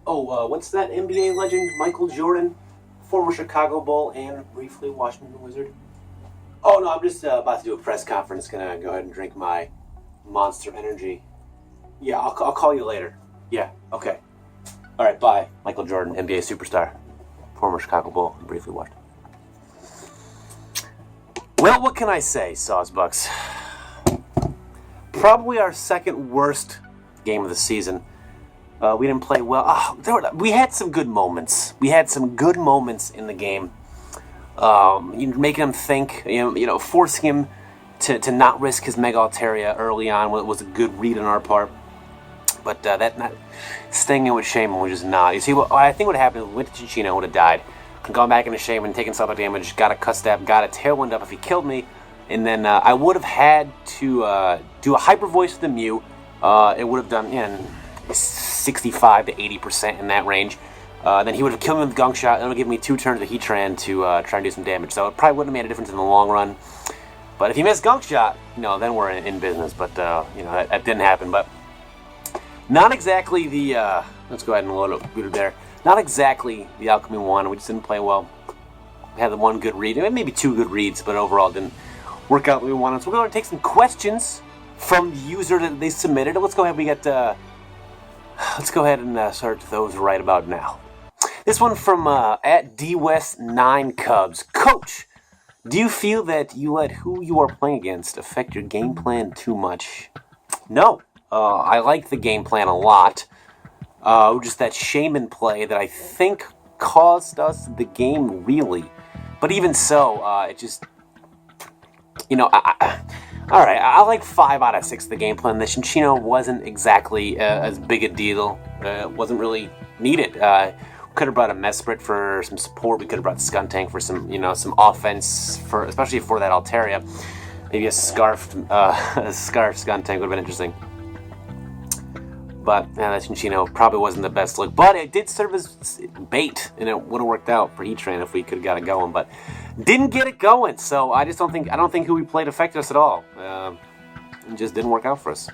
What's that NBA legend? Michael Jordan, former Chicago Bull and briefly Washington Wizard. Oh, no, I'm just about to do a press conference. Gonna go ahead and drink my Monster Energy. Yeah, I'll call you later. Yeah, okay. All right, bye. Michael Jordan, NBA superstar, former Chicago Bull, and briefly Washington. Well, what can I say, Sawsbucks? Probably our second worst game of the season. We didn't play well. We had some good moments. We had some good moments in the game. Making him think, forcing him to not risk his Mega Altaria early on was a good read on our part. But that not staying in with Shaman was just not. You see, I think what happened with Chinchino would have died. Gone back into Shaman, taken Sawsbuck damage, got a cut stab, got a Tailwind up if he killed me, and then I would have had to do a Hyper Voice with the Mew. It would have done 65 to 80% in that range. Then he would have killed me with Gunk Shot, and it would give me 2 turns of Heatran to try and do some damage. So it probably wouldn't have made a difference in the long run. But if he missed Gunk Shot, then we're in business. But that didn't happen. But not exactly the. Let's go ahead and load it there. Not exactly the Alchemy one. We just didn't play well. We had the one good read, maybe 2 good reads, but overall didn't work out the way we wanted. So we're going to take some questions from the user that they submitted. Let's go ahead. Let's go ahead and start those right about now. This one from at DWest9Cubs. Coach, do you feel that you let who you are playing against affect your game plan too much? No. I like the game plan a lot. Just that Shaman play that I think caused us the game really. But even so, it just, alright, I like 5 out of 6 of the game plan. The Chinchino wasn't exactly as big a deal. It wasn't really needed. We could have brought a Mesprit for some support. We could have brought Skuntank for some offense, especially for that Altaria. Maybe a Scarf Skuntank would have been interesting. But that Chinchino probably wasn't the best look. But it did serve as bait, and it would have worked out for Heatran if we could have got it going. But didn't get it going, so I don't think who we played affected us at all. It just didn't work out for us.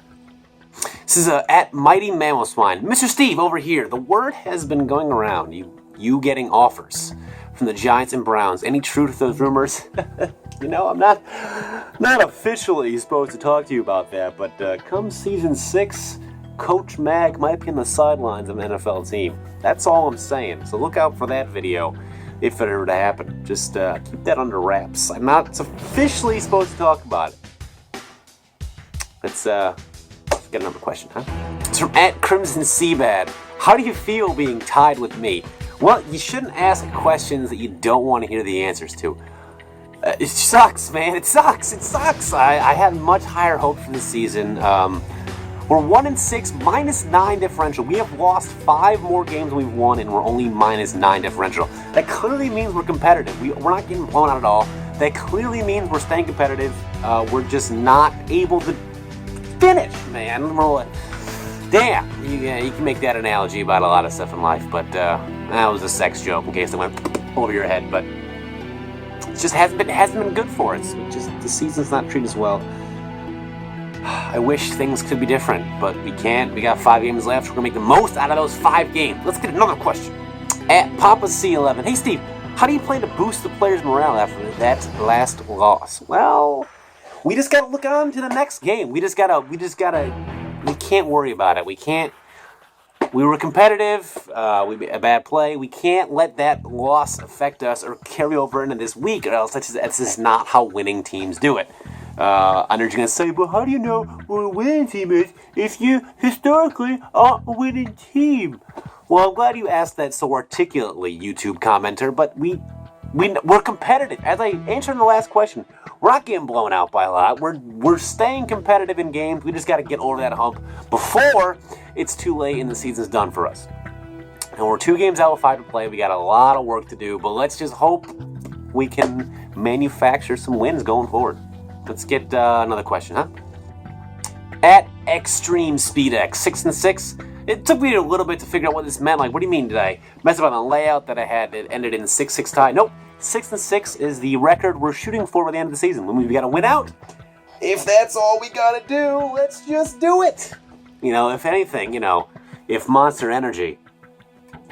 This is at Mighty Mammal Swine. Mr. Steve, over here. The word has been going around. You getting offers from the Giants and Browns. Any truth to those rumors? I'm not officially supposed to talk to you about that, but come season 6. Coach Mag might be on the sidelines of an NFL team. That's all I'm saying. So look out for that video if it were to happen. Just keep that under wraps. I'm not officially supposed to talk about it. Let's get another question, huh? It's from at Crimson Seabad. How do you feel being tied with me? Well, you shouldn't ask questions that you don't want to hear the answers to. It sucks, man. It sucks. I had much higher hopes for this season. We're 1-6, -9 differential. We have lost 5 more games than we've won, and we're only -9 differential. That clearly means we're competitive. We're not getting blown out at all. That clearly means we're staying competitive. We're just not able to finish, man. We're like, damn. You can make that analogy about a lot of stuff in life, but that was a sex joke in case it went over your head. But it just hasn't been good for us. The season's not treating us well. I wish things could be different, but we can't. We got 5 games left. We're going to make the most out of those 5 games. Let's get another question. At Papa C11. Hey, Steve, how do you plan to boost the players' morale after that last loss? Well, we just got to look on to the next game. We can't worry about it. We were competitive. We made a bad play. We can't let that loss affect us or carry over into this week, or else that's just not how winning teams do it. I know you're going to say, but how do you know what a winning team is if you historically aren't a winning team? Well, I'm glad you asked that so articulately, YouTube commenter, but we're competitive. As I answered in the last question, we're not getting blown out by a lot. We're staying competitive in games. We just got to get over that hump before it's too late and the season's done for us. And we're 2 games out with 5 to play. We got a lot of work to do, but let's just hope we can manufacture some wins going forward. Let's get another question, huh? At Extreme SpeedX, 6-6. It took me a little bit to figure out what this meant. Like, what do you mean? Did I mess up on the layout that I had? It ended in 6-6 tie. Nope. 6-6 is the record we're shooting for by the end of the season. When we've got to win out. If that's all we got to do, let's just do it. If anything, if Monster Energy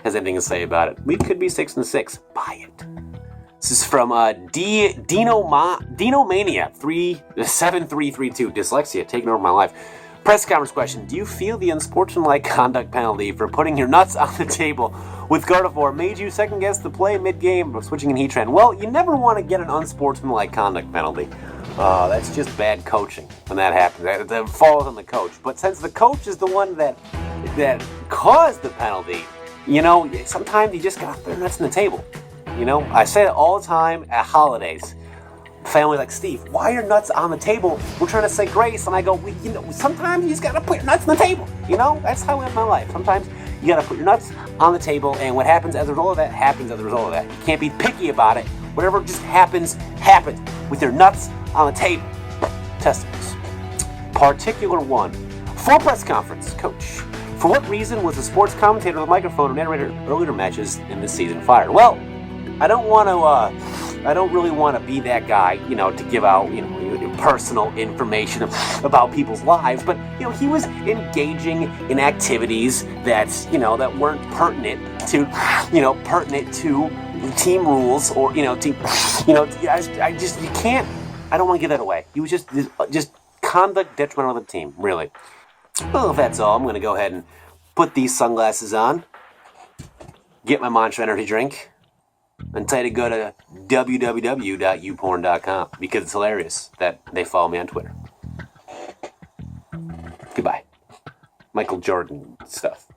has anything to say about it. We could be 6-6. Buy it. This is from Dino Mania 7332. Dyslexia taking over my life. Press conference question. Do you feel the unsportsmanlike conduct penalty for putting your nuts on the table with Gardevoir made you second guess the play mid-game of switching in heat trend? Well, you never want to get an unsportsmanlike conduct penalty. That's just bad coaching when that happens. That falls on the coach. But since the coach is the one that caused the penalty, sometimes you just got to put your nuts on the table. I say it all the time at holidays. Family like, Steve, why are your nuts on the table? We're trying to say grace. And I go, sometimes you just got to put your nuts on the table. That's how I live my life. Sometimes you got to put your nuts on the table, and what happens as a result of that happens as a result of that. You can't be picky about it. Whatever just happens with your nuts on the table. Testicles. Particular 1. For press conference, coach. For what reason was the sports commentator with a microphone who narrated earlier matches in this season fired? Well, I don't really want to be that guy, to give out, personal information about people's lives. But, he was engaging in activities that weren't pertinent to team rules or, you can't, I don't want to give that away. He was just conduct detrimental to the team, really. Well, if that's all, I'm going to go ahead and put these sunglasses on, get my Monster Energy drink, and tell you to go to www.youporn.com because it's hilarious that they follow me on Twitter. Goodbye. Michael Jordan stuff.